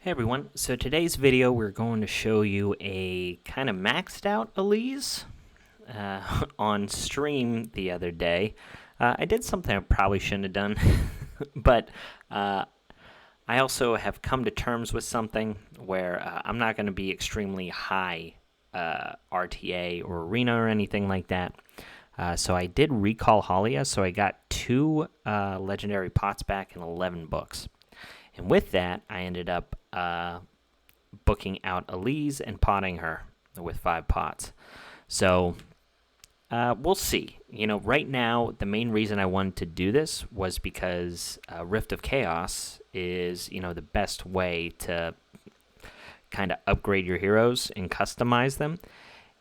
Hey everyone, so today's video we're going to show you a kind of maxed out Elise on stream the other day. I did something I probably shouldn't have done, but I also have come to terms with something where I'm not going to be extremely high RTA or arena or anything like that. So I did recall Halia, so I got 2 legendary pots back and 11 books. And with that, I ended up booking out Aliz and potting her with 5 pots. So we'll see. Right now, the main reason I wanted to do this was because Rift of Chaos is, the best way to kind of upgrade your heroes and customize them.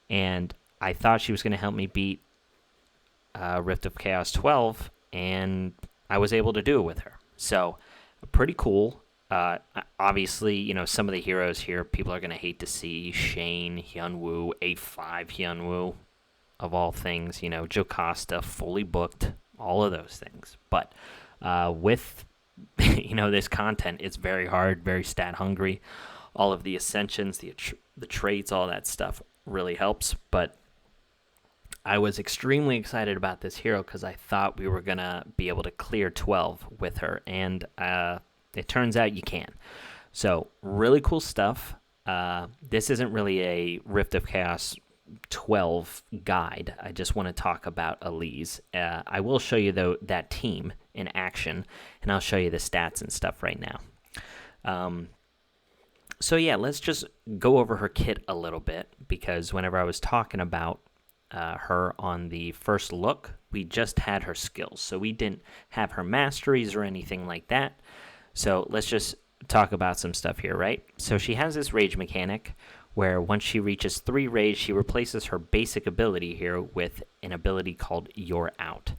And I thought she was going to help me beat Rift of Chaos 12, and I was able to do it with her. So pretty cool. Obviously, some of the heroes here people are going to hate to see. Shane, Hyunwoo, A5 Hyunwoo, of all things. Jocasta, fully booked, all of those things. But with, this content, it's very hard, very stat hungry. All of the ascensions, the traits, all that stuff really helps. But I was extremely excited about this hero because I thought we were going to be able to clear 12 with her. And it turns out you can. So, really cool stuff. This isn't really a Rift of Chaos 12 guide. I just want to talk about Elise. I will show you, though, that team in action, and I'll show you the stats and stuff right now. So, yeah, let's just go over her kit a little bit, because whenever I was talking about her on the first look, we just had her skills. So, we didn't have her masteries or anything like that. So let's just talk about some stuff here, right? So she has this rage mechanic where once she reaches 3 rage, she replaces her basic ability here with an ability called You're Out.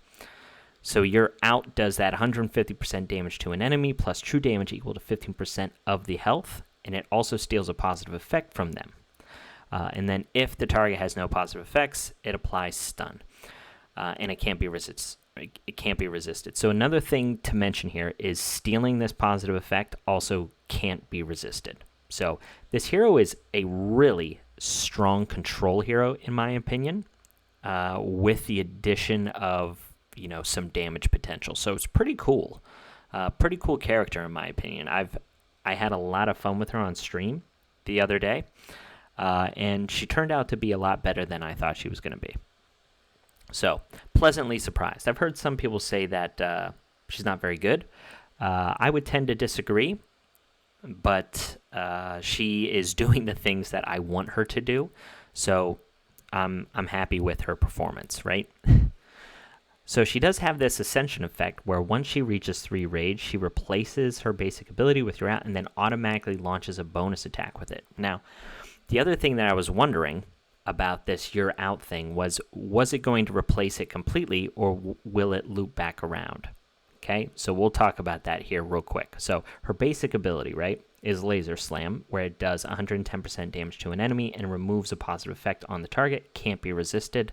So You're Out does that 150% damage to an enemy plus true damage equal to 15% of the health, and it also steals a positive effect from them. And then if the target has no positive effects, it applies stun, and it can't be resisted. It can't be resisted. So another thing to mention here is stealing this positive effect also can't be resisted. So this hero is a really strong control hero, in my opinion, with the addition of, some damage potential. So it's pretty cool. Pretty cool character, in my opinion. I had a lot of fun with her on stream the other day, and she turned out to be a lot better than I thought she was going to be. So, pleasantly surprised. I've heard some people say that she's not very good. I would tend to disagree, but she is doing the things that I want her to do, so I'm happy with her performance, right? So she does have this Ascension effect where once she reaches 3 rage, she replaces her basic ability with You're Out and then automatically launches a bonus attack with it. Now, the other thing that I was wondering about this You're Out thing was it going to replace it completely, or will it loop back around? Okay, so we'll talk about that here real quick. So her basic ability, right, is Laser Slam, where it does 110% damage to an enemy and removes a positive effect on the target, can't be resisted.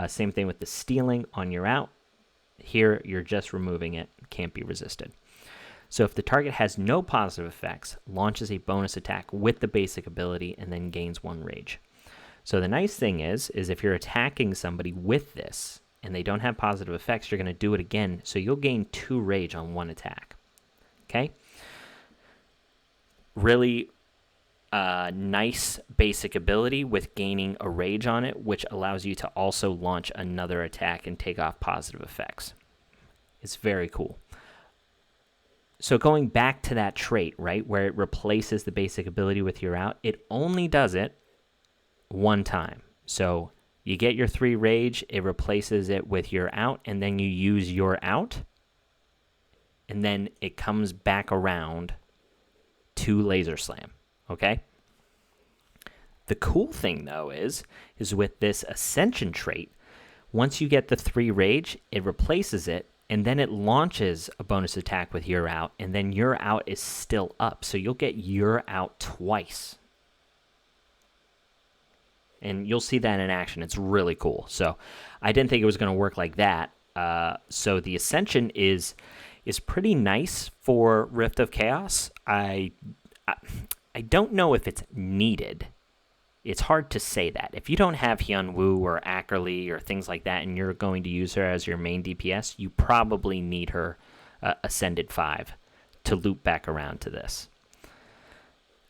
Same thing with the Stealing on You're Out. Here, you're just removing it, can't be resisted. So if the target has no positive effects, launches a bonus attack with the basic ability and then gains 1 rage. So the nice thing is if you're attacking somebody with this and they don't have positive effects, you're going to do it again. So you'll gain 2 rage on 1 attack. Okay? Really nice basic ability with gaining a rage on it, which allows you to also launch another attack and take off positive effects. It's very cool. So going back to that trait, right, where it replaces the basic ability with You're Out, it only does it 1 time. So you get your 3 rage, it replaces it with You're Out, and then you use You're Out, and then it comes back around to Laser Slam, okay? The cool thing, though, is with this Ascension trait, once you get the 3 rage, it replaces it, and then it launches a bonus attack with You're Out, and then You're Out is still up, so you'll get You're Out twice. And you'll see that in action. It's really cool. So I didn't think it was going to work like that. So the Ascension is pretty nice for Rift of Chaos. I don't know if it's needed. It's hard to say that. If you don't have Hyun Woo or Ackerley or things like that, and you're going to use her as your main DPS, you probably need her Ascended 5 to loop back around to this.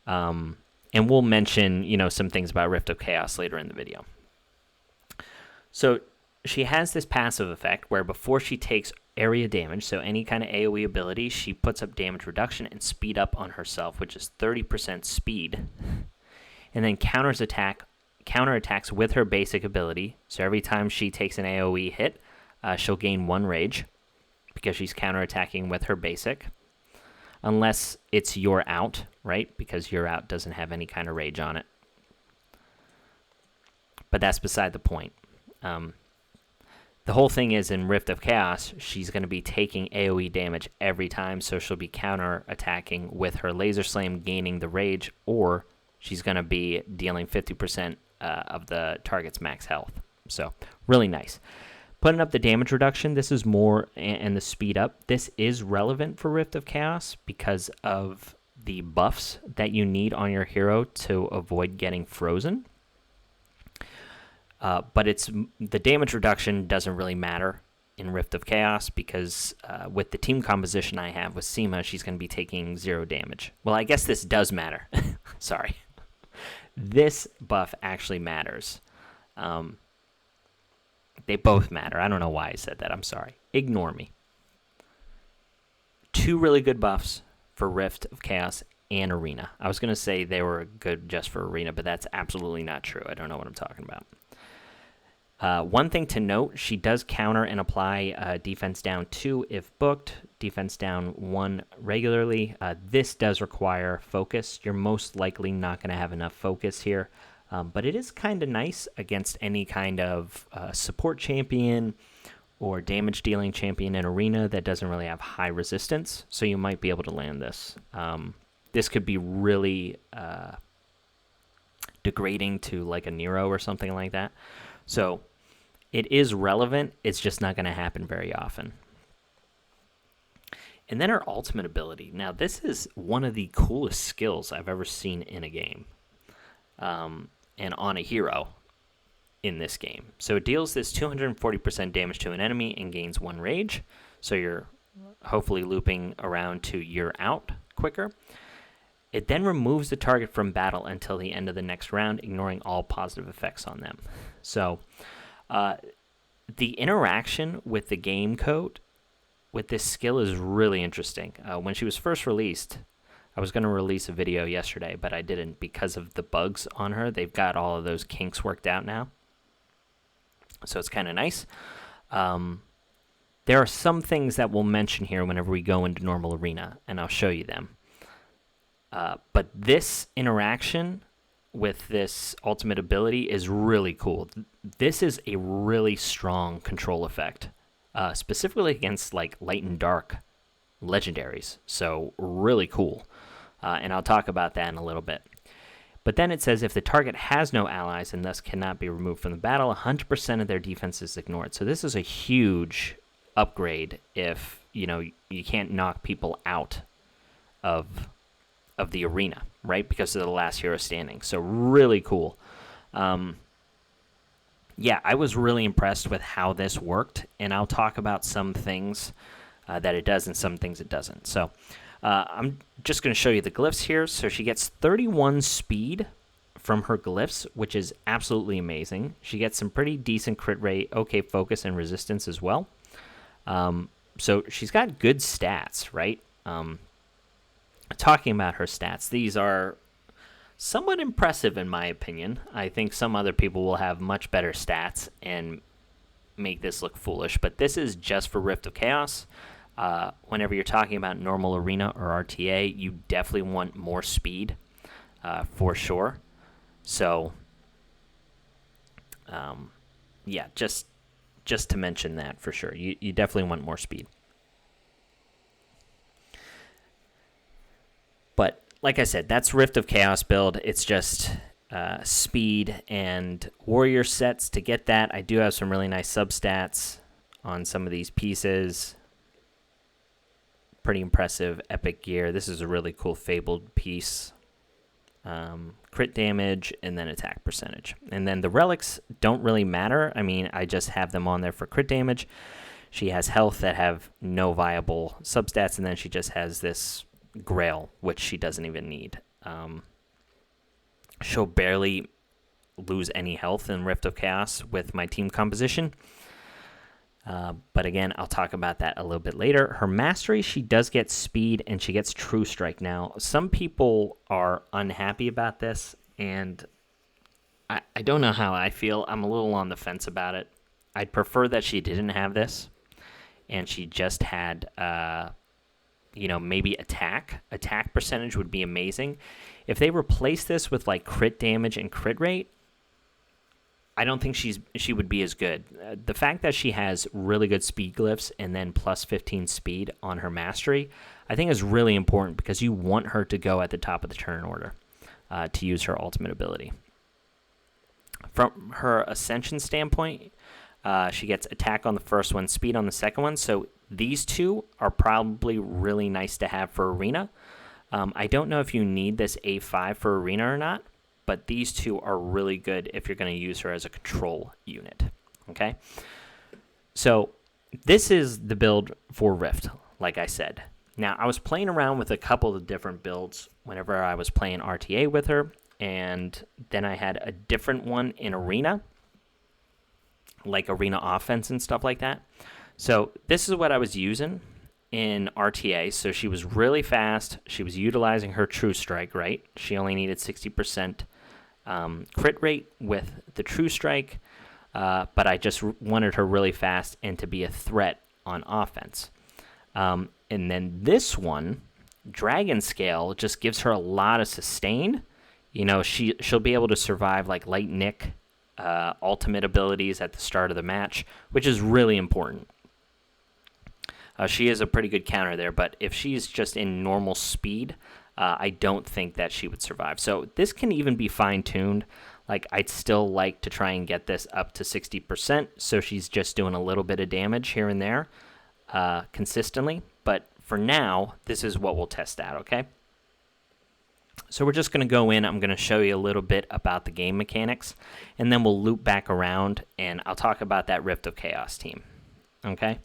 And we'll mention, some things about Rift of Chaos later in the video. So she has this passive effect where before she takes area damage, so any kind of AoE ability, she puts up damage reduction and speed up on herself, which is 30% speed. And then counterattacks with her basic ability. So every time she takes an AoE hit, she'll gain 1 rage because she's counterattacking with her basic. Unless it's You're Out, right? Because You're Out doesn't have any kind of rage on it. But that's beside the point. The whole thing is in Rift of Chaos, she's going to be taking AoE damage every time, so she'll be counterattacking with her Laser Slam, gaining the rage, or she's going to be dealing 50% of the target's max health. So, really nice. Putting up the damage reduction, this is more, and the speed up, this is relevant for Rift of Chaos because of the buffs that you need on your hero to avoid getting frozen. But the damage reduction doesn't really matter in Rift of Chaos because with the team composition I have with Seema, she's going to be taking 0 damage. Well, I guess this does matter. Sorry. This buff actually matters. They both matter. I don't know why I said that. I'm sorry. Ignore me. 2 really good buffs for Rift of Chaos and Arena. I was going to say they were good just for Arena, but that's absolutely not true. I don't know what I'm talking about. One thing to note, she does counter and apply defense down 2 if booked, defense down 1 regularly. This does require focus. You're most likely not going to have enough focus here, but it is kind of nice against any kind of support champion or damage dealing champion in Arena that doesn't really have high resistance, so you might be able to land this. This could be really degrading to like a Nero or something like that. So it is relevant, it's just not going to happen very often. And then her ultimate ability. Now, this is one of the coolest skills I've ever seen in a game, and on a hero in this game. So it deals this 240% damage to an enemy and gains 1 rage. So you're hopefully looping around to You're Out quicker. It then removes the target from battle until the end of the next round, ignoring all positive effects on them. So the interaction with the game code with this skill is really interesting. When she was first released, I was going to release a video yesterday, but I didn't because of the bugs on her. They've got all of those kinks worked out now. So it's kind of nice. There are some things that we'll mention here whenever we go into normal Arena, and I'll show you them. But this interaction with this ultimate ability is really cool. This is a really strong control effect, specifically against like light and dark legendaries. So really cool. And I'll talk about that in a little bit. But then it says if the target has no allies and thus cannot be removed from the battle, 100% of their defense is ignored. So this is a huge upgrade if you can't knock people out of the arena, right? Because of the last hero standing. So really cool. Yeah, I was really impressed with how this worked, and I'll talk about some things that it does and some things it doesn't. So I'm just going to show you the glyphs here. So she gets 31 speed from her glyphs, which is absolutely amazing. She gets some pretty decent crit rate, okay focus, and resistance as well. So she's got good stats, right? Talking about her stats, these are somewhat impressive in my opinion. I think some other people will have much better stats and make this look foolish, but this is just for Rift of Chaos. Whenever you're talking about normal Arena or RTA, you definitely want more speed for sure. So, yeah, just to mention that for sure. You definitely want more speed. But like I said, that's Rift of Chaos build. It's just speed and warrior sets to get that. I do have some really nice substats on some of these pieces. Pretty impressive epic gear. This is a really cool fabled piece. crit damage, and then attack percentage. And then the relics don't really matter. I mean, I just have them on there for crit damage. She has health that have no viable substats, and then she just has this Grail, which she doesn't even need. She'll barely lose any health in Rift of Chaos with my team composition. But again, I'll talk about that a little bit later. Her mastery, she does get speed, and she gets True Strike. Now, some people are unhappy about this, and I don't know how I feel. I'm a little on the fence about it. I'd prefer that she didn't have this, and she just had, maybe attack. Attack percentage would be amazing. If they replace this with, like, crit damage and crit rate, I don't think she would be as good. The fact that she has really good speed glyphs and then plus 15 speed on her mastery, I think is really important because you want her to go at the top of the turn order to use her ultimate ability. From her ascension standpoint, she gets attack on the first one, speed on the second one. So these two are probably really nice to have for arena. I don't know if you need this A5 for arena or not, but these two are really good if you're going to use her as a control unit, okay? So this is the build for Rift, like I said. Now, I was playing around with a couple of different builds whenever I was playing RTA with her, and then I had a different one in Arena, like Arena Offense and stuff like that. So this is what I was using in RTA. So she was really fast. She was utilizing her True Strike, right? She only needed 60% crit rate with the True Strike, but I just wanted her really fast and to be a threat on offense. And then this one, Dragon Scale, just gives her a lot of sustain. You know, she'll be able to survive like Light Nick ultimate abilities at the start of the match, which is really important. She is a pretty good counter there, but if she's just in normal speed, I don't think that she would survive. So this can even be fine-tuned. Like, I'd still like to try and get this up to 60%, so she's just doing a little bit of damage here and there consistently. But for now, this is what we'll test out, okay? So we're just going to go in. I'm going to show you a little bit about the game mechanics, and then we'll loop back around, and I'll talk about that Rift of Chaos team, okay?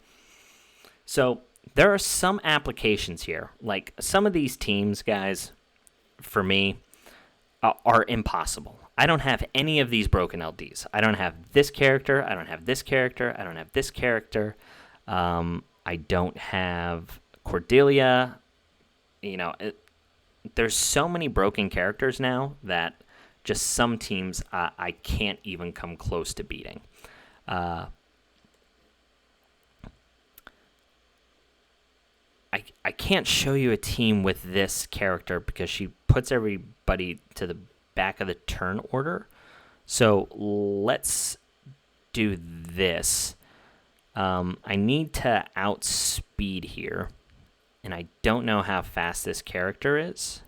So there are some applications here. Like, some of these teams, guys, for me, are impossible. I don't have any of these broken LDs. I don't have this character. I don't have this character. I don't have this character. I don't have Cordelia. You know, there's so many broken characters now that just some teams I can't even come close to beating. I can't show you a team with this character because she puts everybody to the back of the turn order. So let's do this. I need to outspeed here, and I don't know how fast this character is.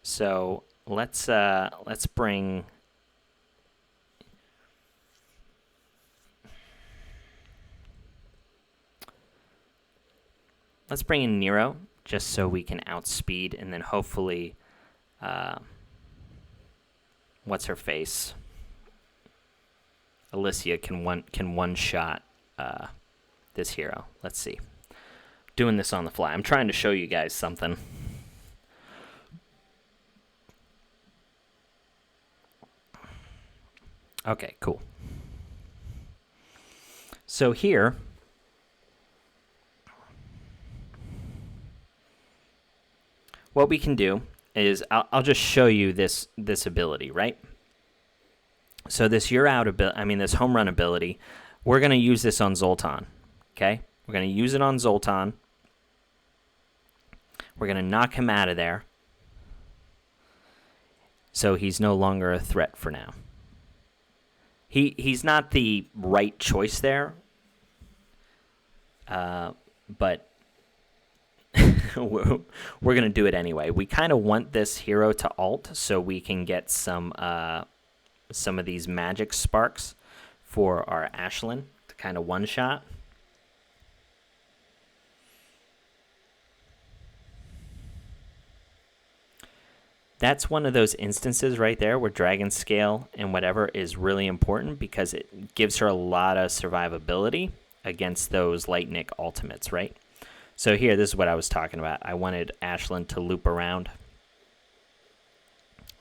So let's bring. Let's bring in Nero, just so we can outspeed, and then hopefully, what's her face? Alicia can one shot this hero. Let's see. Doing this on the fly. I'm trying to show you guys something. Okay, cool. So here. What we can do is I'll just show you this ability, right? So this this home run ability, we're going to use this on Zoltan, okay? We're going to use it on Zoltan. We're going to knock him out of there. So he's no longer a threat for now. He's not the right choice there, but we're going to do it anyway. We kind of want this hero to ult so we can get some of these magic sparks for our Ashlyn to kind of one-shot. That's one of those instances right there where Dragon Scale and whatever is really important because it gives her a lot of survivability against those Lightning ultimates, right? So here, this is what I was talking about. I wanted Ashlyn to loop around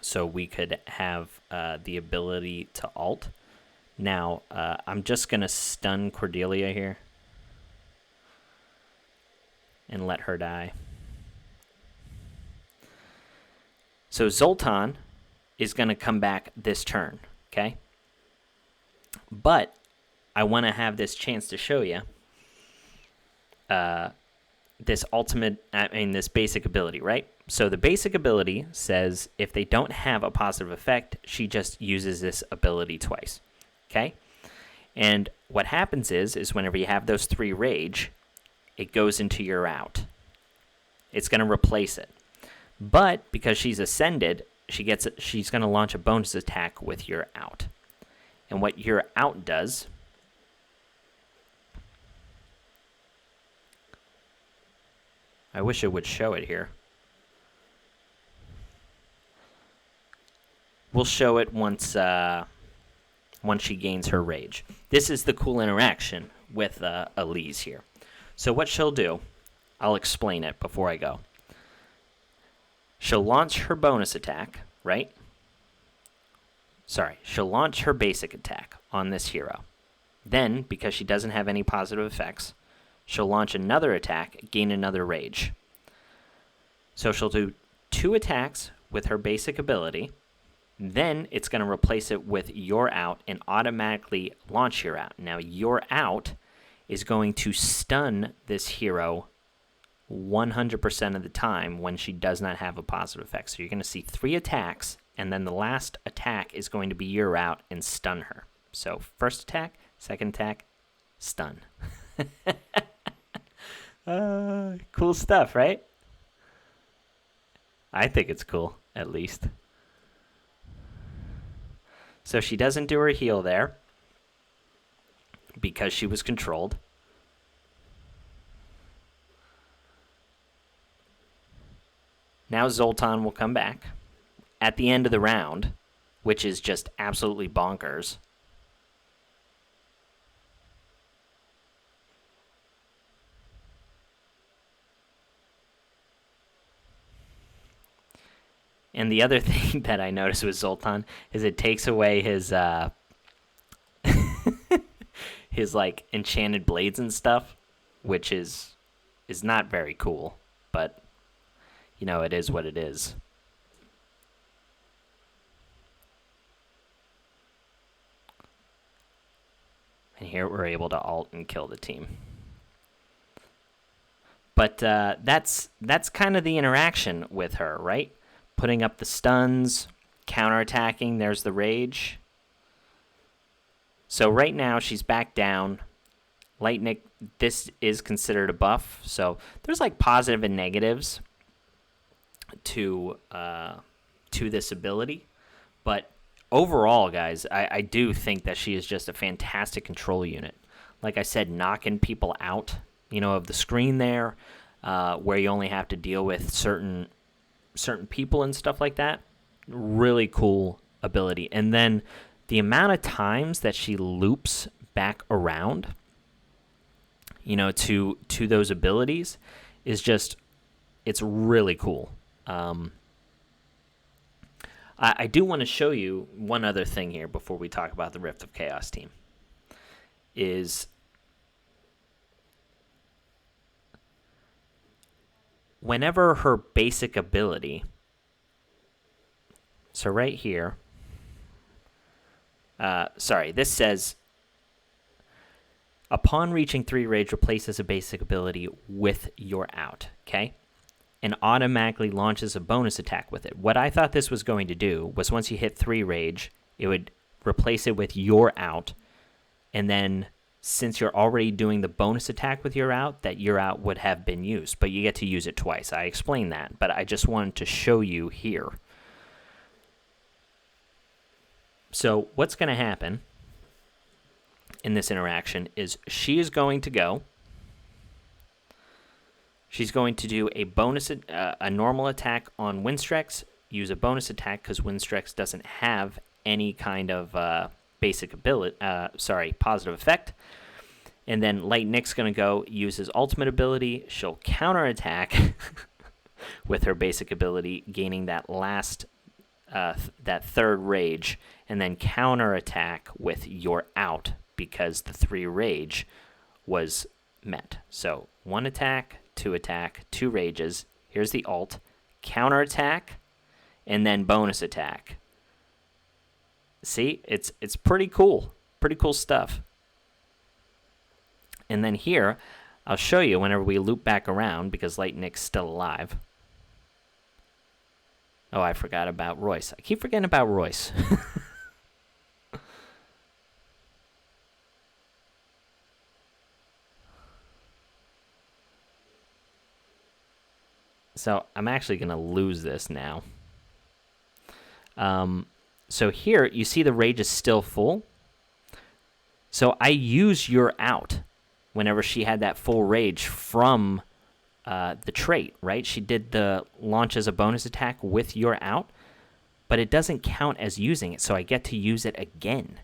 so we could have the ability to ult. Now, I'm just going to stun Cordelia here and let her die. So Zoltan is going to come back this turn, okay? But I want to have this chance to show you this this basic ability, right? So the basic ability says if they don't have a positive effect, she just uses this ability twice, okay? And what happens is whenever you have those 3 rage, it goes into your out. It's going to replace it. But because she's ascended, she's going to launch a bonus attack with your out. And what your out does, I wish it would show it here. We'll show it once she gains her rage. This is the cool interaction with Elise here. So what she'll do, I'll explain it before I go. She'll launch her bonus attack, right? Sorry, she'll launch her basic attack on this hero. Then, because she doesn't have any positive effects, she'll launch another attack, gain another rage. So she'll do 2 attacks with her basic ability. Then it's going to replace it with your out and automatically launch your out. Now, your out is going to stun this hero 100% of the time when she does not have a positive effect. So you're going to see 3 attacks, and then the last attack is going to be your out and stun her. So first attack, second attack, stun. Cool stuff, right? I think it's cool, at least. So she doesn't do her heal there because she was controlled. Now Zoltan will come back at the end of the round, which is just absolutely bonkers. And the other thing that I noticed with Zoltan is it takes away his his like enchanted blades and stuff, which is not very cool, but you know, it is what it is. And here we're able to ult and kill the team. But that's kind of the interaction with her, right? Putting up the stuns, counterattacking, there's the rage. So right now she's back down. Lightning, this is considered a buff. So there's like positive and negatives to this ability. But overall, guys, I do think that she is just a fantastic control unit. Like I said, knocking people out, you know, of the screen there, where you only have to deal with certain people and stuff like that. Really cool ability. And then the amount of times that she loops back around, you know, to those abilities is just, it's really cool. I do want to show you one other thing here before we talk about the Rift of Chaos team. Is whenever her basic ability, so right here, this says, upon reaching 3 rage, replaces a basic ability with your out, okay? And automatically launches a bonus attack with it. What I thought this was going to do was once you hit 3 rage, it would replace it with your out, and then since you're already doing the bonus attack with your out, that your out would have been used, but you get to use it twice. I explained that, but I just wanted to show you here. So what's going to happen in this interaction is she is going to go. She's going to do a bonus, a normal attack on Winstrex, use a bonus attack because Windstrex doesn't have any kind of basic ability, positive effect. And then Light Nick's going to go use his ultimate ability. She'll counterattack with her basic ability, gaining that that third rage, and then counterattack with your out because the 3 rage was met. So 1 attack, 2 attack, 2 rages. Here's the ult, counterattack, and then bonus attack. See, it's pretty cool. Pretty cool stuff. And then here, I'll show you whenever we loop back around, because Light Nick's still alive. Oh, I forgot about Royce. I keep forgetting about Royce. So I'm actually going to lose this now. So here, you see the rage is still full. So I use your out whenever she had that full rage from the trait, right? She did the launch as a bonus attack with your out, but it doesn't count as using it, so I get to use it again.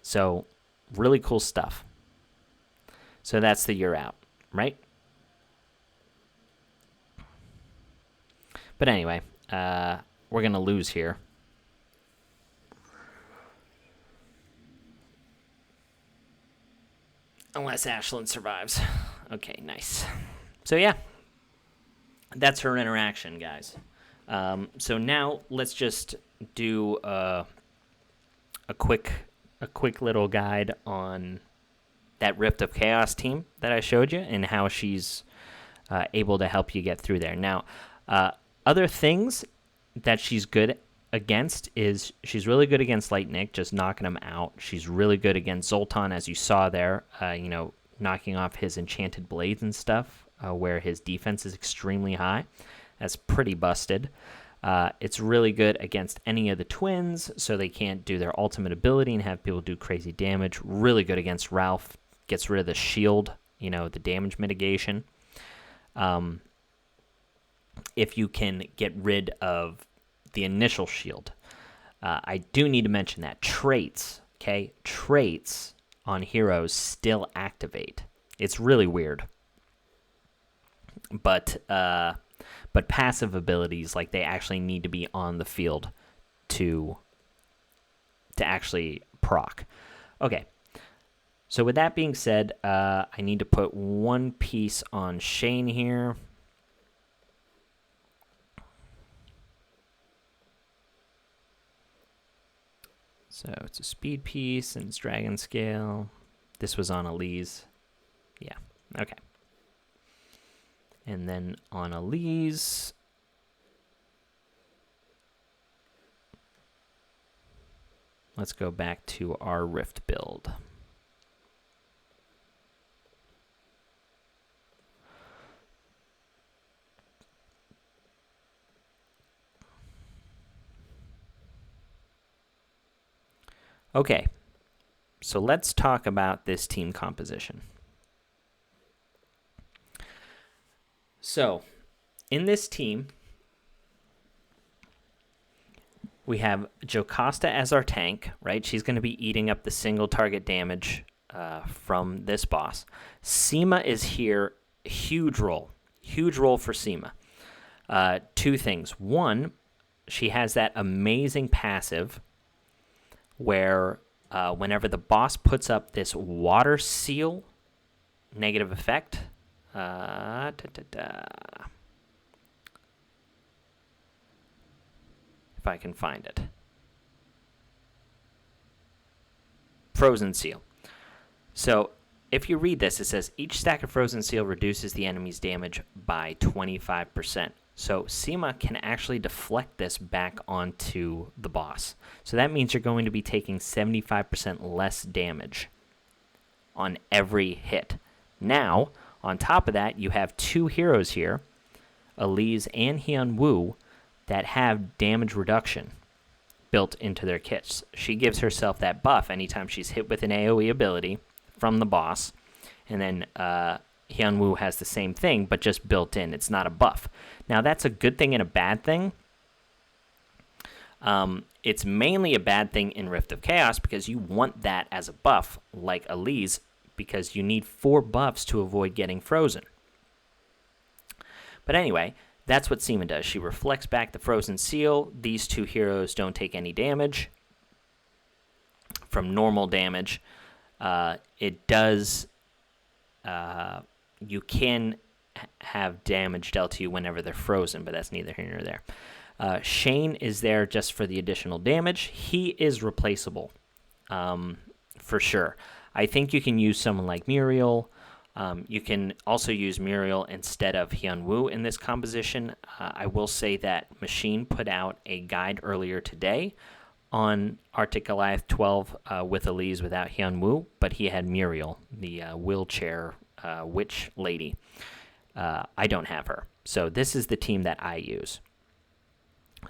So really cool stuff. So that's the you're out, right? But anyway, we're going to lose here. Unless Ashlyn survives. Okay, nice. So yeah, that's her interaction, guys. So now let's just do a quick little guide on that Rift of Chaos team that I showed you and how she's able to help you get through there. Now, other things that she's good against is she's really good against Light Nick, just knocking him out. She's really good against Zoltan, as you saw there, knocking off his enchanted blades and stuff, where his defense is extremely high. That's pretty busted. It's really good against any of the twins, so they can't do their ultimate ability and have people do crazy damage. Really good against Ralph. Gets rid of the shield, the damage mitigation. If you can get rid of the initial shield. I do need to mention that traits, okay? Traits on heroes still activate. It's really weird. But passive abilities, like, they actually need to be on the field to actually proc. Okay. So with that being said, I need to put one piece on Shane here. So it's a speed piece and it's dragon scale. This was on Aliz. Yeah, okay. And then on Aliz, let's go back to our Rift build. Okay, so let's talk about this team composition. So, in this team, we have Jocasta as our tank, right? She's going to be eating up the single target damage from this boss. Seema is here, huge role for Seema. 2 things. One, she has that amazing passive where whenever the boss puts up this water seal negative effect, if I can find it. Frozen seal. So if you read this, it says each stack of frozen seal reduces the enemy's damage by 25%. So Seema can actually deflect this back onto the boss. So that means you're going to be taking 75% less damage on every hit. Now, on top of that, you have 2 heroes here, Elise and Hyun Woo, that have damage reduction built into their kits. She gives herself that buff anytime she's hit with an AoE ability from the boss, and then Hyun Woo has the same thing, but just built in. It's not a buff. Now, that's a good thing and a bad thing. It's mainly a bad thing in Rift of Chaos because you want that as a buff, like Aliz, because you need 4 buffs to avoid getting frozen. But anyway, that's what Seema does. She reflects back the frozen seal. These 2 heroes don't take any damage from normal damage. It does... you can have damage dealt to you whenever they're frozen, but that's neither here nor there. Shane is there just for the additional damage. He is replaceable, for sure. I think you can use someone like Muriel. You can also use Muriel instead of Hyunwoo in this composition. I will say that Machine put out a guide earlier today on Arctic Goliath 12 with Elise without Hyunwoo, but he had Muriel, the wheelchair witch lady. I don't have her. So this is the team that I use.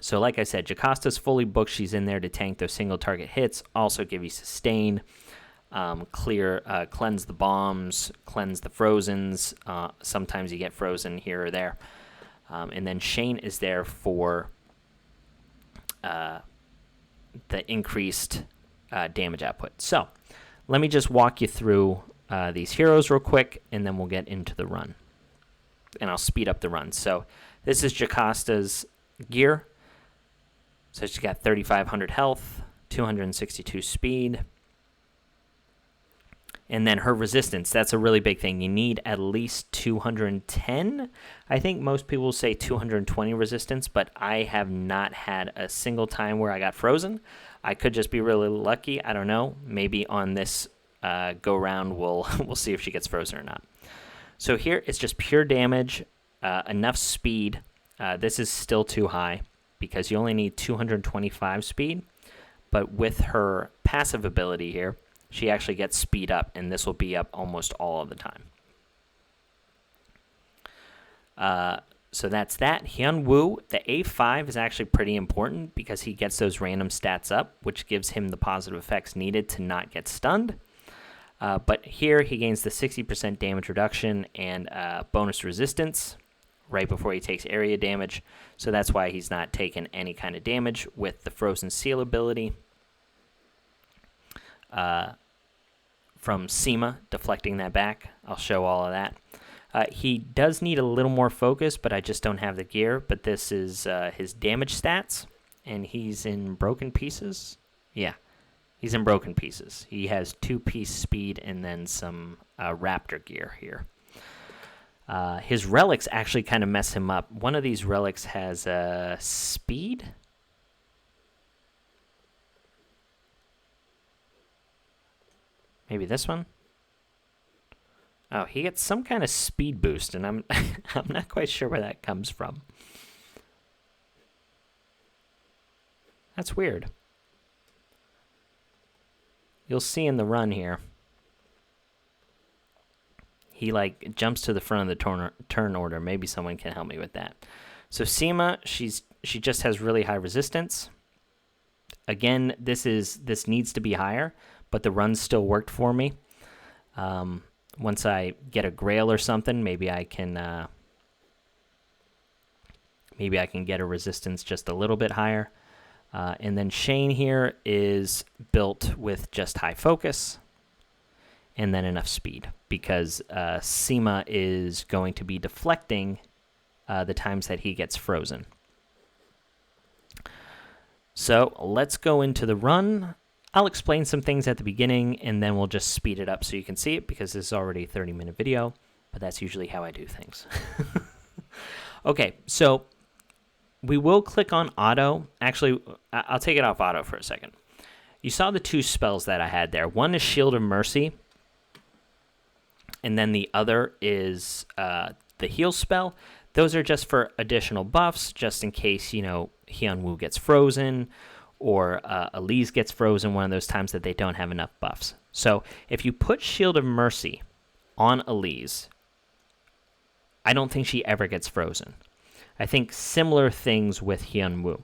So like I said, Jocasta's fully booked. She's in there to tank those single target hits, also give you sustain, cleanse the bombs, cleanse the frozens. Sometimes you get frozen here or there. And then Shane is there for the increased damage output. So let me just walk you through these heroes real quick, and then we'll get into the run. And I'll speed up the run. So this is Jocasta's gear. So she's got 3,500 health, 262 speed. And then her resistance, that's a really big thing. You need at least 210. I think most people will say 220 resistance, but I have not had a single time where I got frozen. I could just be really lucky. I don't know. Maybe on this go-round, we'll see if she gets frozen or not. So here it's just pure damage, enough speed. This is still too high because you only need 225 speed. But with her passive ability here, she actually gets speed up, and this will be up almost all of the time. So that's that. Hyunwoo, the A5 is actually pretty important because he gets those random stats up, which gives him the positive effects needed to not get stunned. But here he gains the 60% damage reduction and bonus resistance right before he takes area damage. So that's why he's not taking any kind of damage with the Frozen Seal ability. From Seema, deflecting that back. I'll show all of that. He does need a little more focus, but I just don't have the gear. But this is his damage stats, and he's in broken pieces. Yeah, he's in broken pieces. He has 2-piece speed and then some raptor gear here. His relics actually kind of mess him up. One of these relics has speed. Maybe this one? Oh, he gets some kind of speed boost, and I'm I'm not quite sure where that comes from. That's weird. You'll see in the run here. He like jumps to the front of the turn order. Maybe someone can help me with that. So Seema, she just has really high resistance. Again, this needs to be higher, but the run still worked for me. Once I get a Grail or something, maybe I can get a resistance just a little bit higher. And then Shane here is built with just high focus and then enough speed because Seema is going to be deflecting the times that he gets frozen. So let's go into the run. I'll explain some things at the beginning, and then we'll just speed it up so you can see it because this is already a 30-minute video, but that's usually how I do things. Okay, so we will click on auto. Actually, I'll take it off auto for a second. You saw the 2 spells that I had there. One is Shield of Mercy, and then the other is the heal spell. Those are just for additional buffs, just in case, Hyunwoo gets frozen, or Elise gets frozen one of those times that they don't have enough buffs. So if you put Shield of Mercy on Elise, I don't think she ever gets frozen. I think similar things with Hyunwoo.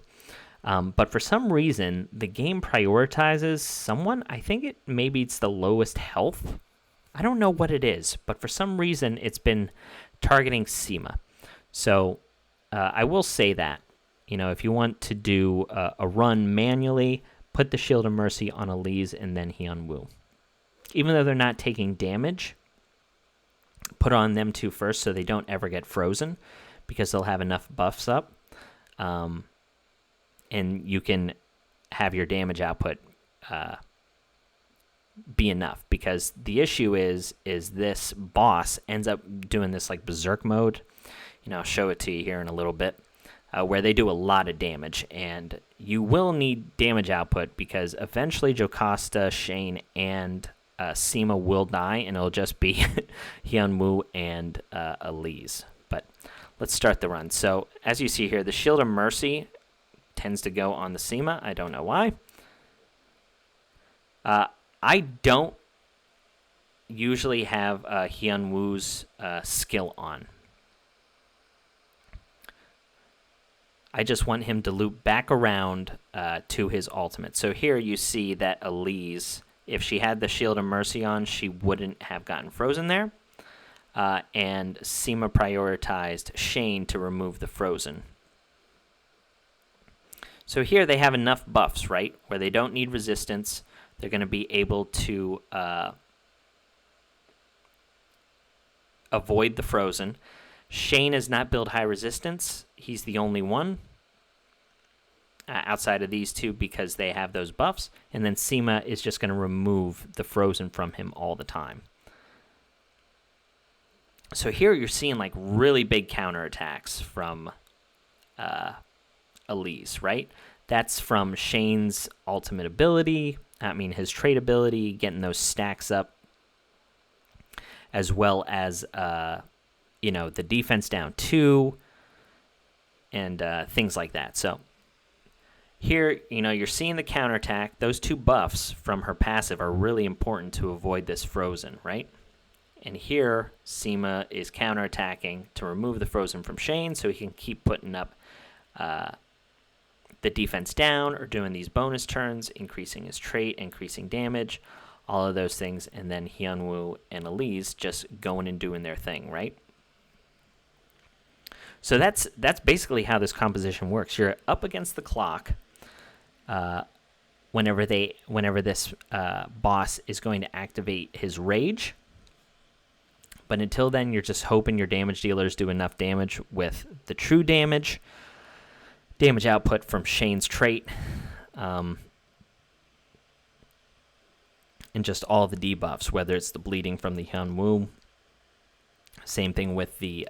But for some reason, the game prioritizes someone. I think maybe it's the lowest health. I don't know what it is, but for some reason, it's been targeting Seema. So I will say that. if you want to do a run manually, put the Shield of Mercy on Aliz and then Hyunwoo. Even though they're not taking damage, put on them two first so they don't ever get frozen, because they'll have enough buffs up. And you can have your damage output be enough, because the issue is this boss ends up doing this like berserk mode. I'll show it to you here in a little bit, where they do a lot of damage, and you will need damage output because eventually Jocasta, Shane, and Seema will die, and it'll just be Hyunwoo and Elise. But let's start the run. So as you see here, the Shield of Mercy tends to go on the Seema. I don't know why. I don't usually have Hyunwoo's skill on. I just want him to loop back around to his ultimate. So here you see that Elise, if she had the Shield of Mercy on, she wouldn't have gotten frozen there. And Seema prioritized Shane to remove the frozen. So here they have enough buffs, right, where they don't need resistance. They're going to be able to avoid the frozen. Shane is not build high resistance. He's the only one outside of these two because they have those buffs. And then Seema is just going to remove the frozen from him all the time. So here you're seeing like really big counterattacks from Elise, right? That's from Shane's ultimate ability. His trait ability, getting those stacks up, as well as, the defense down 2, and things like that. So here, you're seeing the counterattack. Those 2 buffs from her passive are really important to avoid this frozen, right? And here, Seema is counterattacking to remove the frozen from Shane so he can keep putting up the defense down or doing these bonus turns, increasing his trait, increasing damage, all of those things, and then Hyunwoo and Elise just going and doing their thing, right? So that's basically how this composition works. You're up against the clock whenever this boss is going to activate his rage. But until then, you're just hoping your damage dealers do enough damage with the true damage output from Shane's trait, and just all the debuffs, whether it's the bleeding from the Hyunwoo. Same thing with the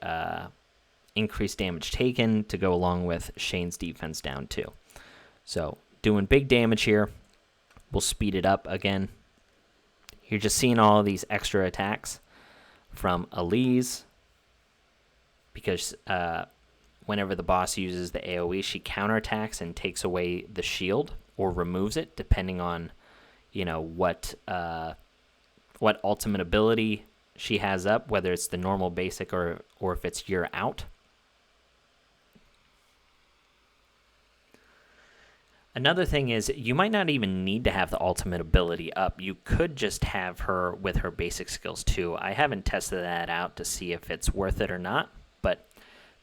increased damage taken to go along with Shane's defense down 2. So doing big damage here. We'll speed it up again. You're just seeing all of these extra attacks from Aliz, because whenever the boss uses the AoE, she counterattacks and takes away the shield or removes it, depending on, what ultimate ability she has up, whether it's the normal basic or if it's You're Out. Another thing is, you might not even need to have the ultimate ability up. You could just have her with her basic skills too. I haven't tested that out to see if it's worth it or not, but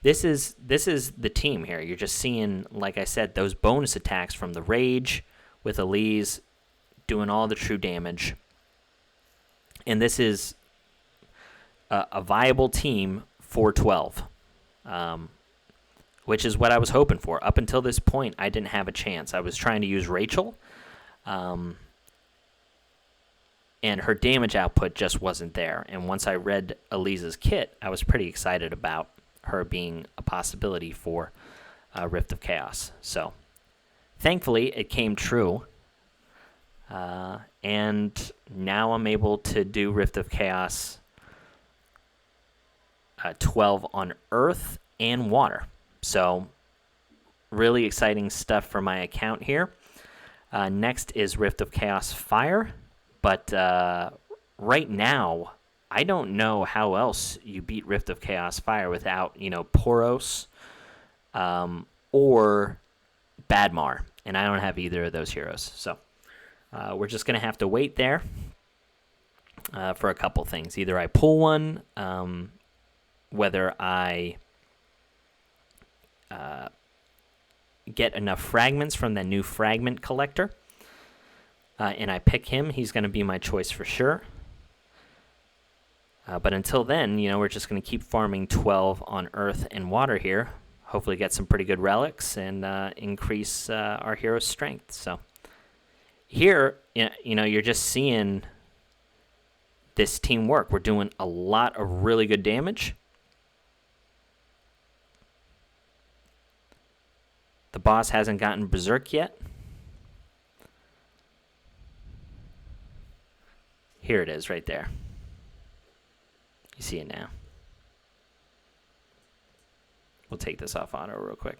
this is the team here. You're just seeing, like I said, those bonus attacks from the Rage with Elise doing all the true damage. And this is a viable team for 12. Which is what I was hoping for. Up until this point, I didn't have a chance. I was trying to use Rachel, and her damage output just wasn't there. And once I read Elise's kit, I was pretty excited about her being a possibility for Rift of Chaos. So, thankfully, it came true. And now I'm able to do Rift of Chaos 12 on Earth and Water. So, really exciting stuff for my account here. Next is Rift of Chaos Fire, but right now, I don't know how else you beat Rift of Chaos Fire without, Poros or Badmar, and I don't have either of those heroes. So, we're just going to have to wait there for a couple things. Either I pull one, whether I get enough fragments from the new fragment collector, and I pick him, he's going to be my choice for sure. But until then, we're just going to keep farming 12 on earth and water here. Hopefully get some pretty good relics and increase our hero's strength. So here, you're just seeing this team work. We're doing a lot of really good damage. The boss hasn't gotten berserk yet. Here it is right there. You see it now. We'll take this off auto real quick.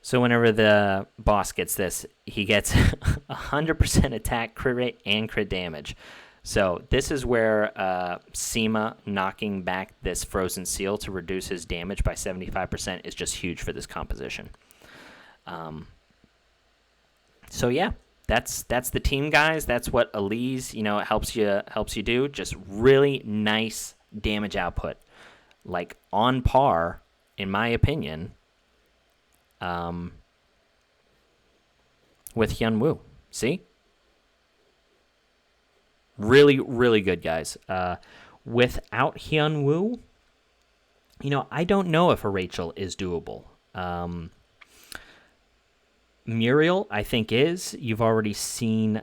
So whenever the boss gets this, he gets 100% attack, crit rate, and crit damage. So this is where Seema knocking back this frozen seal to reduce his damage by 75% is just huge for this composition. So yeah, that's the team, guys. That's what Aliz, helps you do. Just really nice damage output, like on par, in my opinion, with Hyunwoo. See? Really, really good, guys. Without Hyunwoo, I don't know if a Rachel is doable. Muriel, I think, is. You've already seen,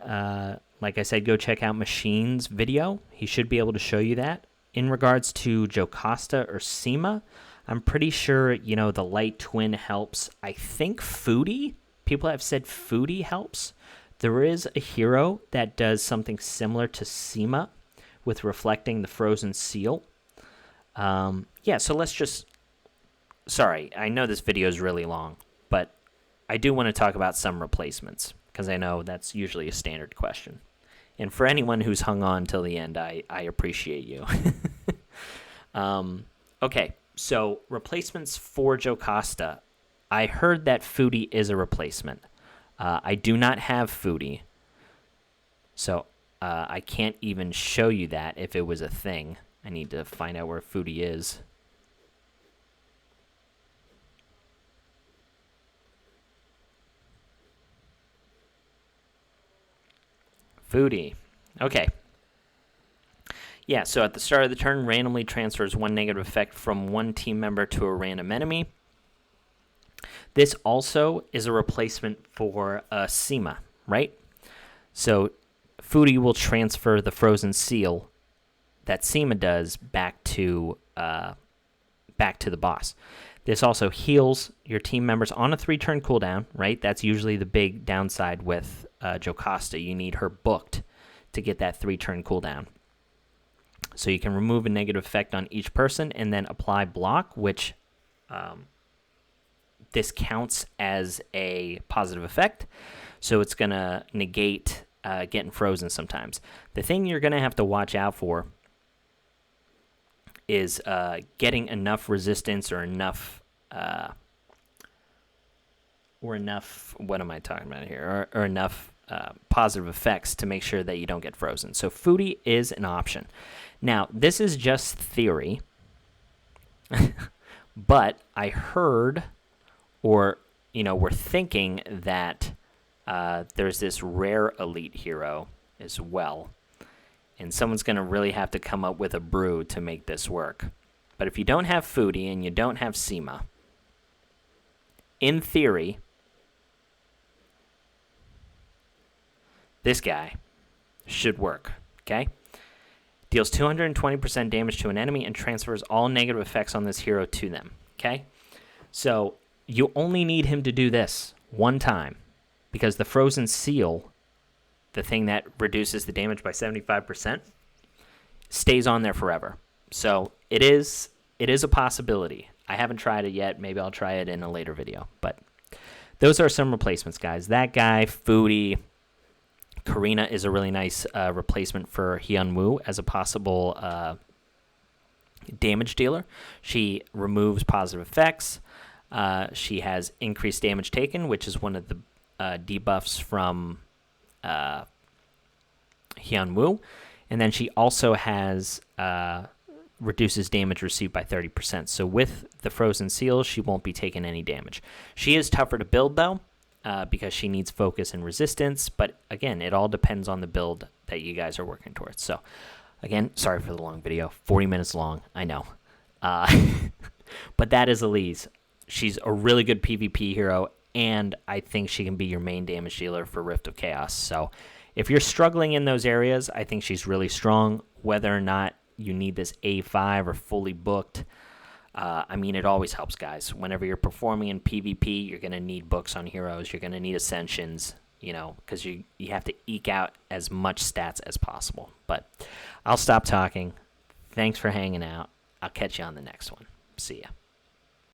like I said, go check out Machine's video. He should be able to show you that. In regards to Jocasta or Seema, I'm pretty sure, the light twin helps. I think Foodie, people have said Foodie helps. There is a hero that does something similar to Seema with reflecting the frozen seal. Yeah, so let's just... Sorry, I know this video is really long, but I do want to talk about some replacements, because I know that's usually a standard question. And for anyone who's hung on till the end, I appreciate you. Okay, so replacements for Jocasta. I heard that Foodie is a replacement. I do not have Foodie, so I can't even show you that if it was a thing. I need to find out where Foodie is. Foodie. Okay. Yeah, so at the start of the turn, randomly transfers one negative effect from one team member to a random enemy. This also is a replacement for Seema, right? So Foodie will transfer the frozen seal that Seema does back to the boss. This also heals your team members on a 3-turn cooldown, right? That's usually the big downside with Jocasta. You need her booked to get that 3-turn cooldown. So you can remove a negative effect on each person and then apply block, which this counts as a positive effect. So it's going to negate getting frozen sometimes. The thing you're going to have to watch out for is getting enough resistance or enough, what am I talking about here? Or enough positive effects to make sure that you don't get frozen. So Foodie is an option. Now, this is just theory, but I heard, or, we're thinking that there's this rare elite hero as well. And someone's going to really have to come up with a brew to make this work. But if you don't have Foodie and you don't have Seema, in theory, this guy should work, okay? Deals 220% damage to an enemy and transfers all negative effects on this hero to them, okay? So you only need him to do this one time, because the frozen seal, the thing that reduces the damage by 75%, stays on there forever. So it is a possibility. I haven't tried it yet. Maybe I'll try it in a later video. But those are some replacements, guys. That guy, Foodie. Karina is a really nice replacement for Hyunwoo as a possible damage dealer. She removes positive effects. She has increased damage taken, which is one of the debuffs from Hyunwoo. And then she also has reduces damage received by 30%. So with the Frozen Seal, she won't be taking any damage. She is tougher to build, though, because she needs focus and resistance. But again, it all depends on the build that you guys are working towards. So again, sorry for the long video. 40 minutes long, I know. But that is Elise. She's a really good PvP hero, and I think she can be your main damage dealer for Rift of Chaos. So if you're struggling in those areas, I think she's really strong. Whether or not you need this A5 or fully booked, I mean, it always helps, guys. Whenever you're performing in PvP, you're going to need books on heroes. You're going to need ascensions, you know, because you have to eke out as much stats as possible. But I'll stop talking. Thanks for hanging out. I'll catch you on the next one. See ya.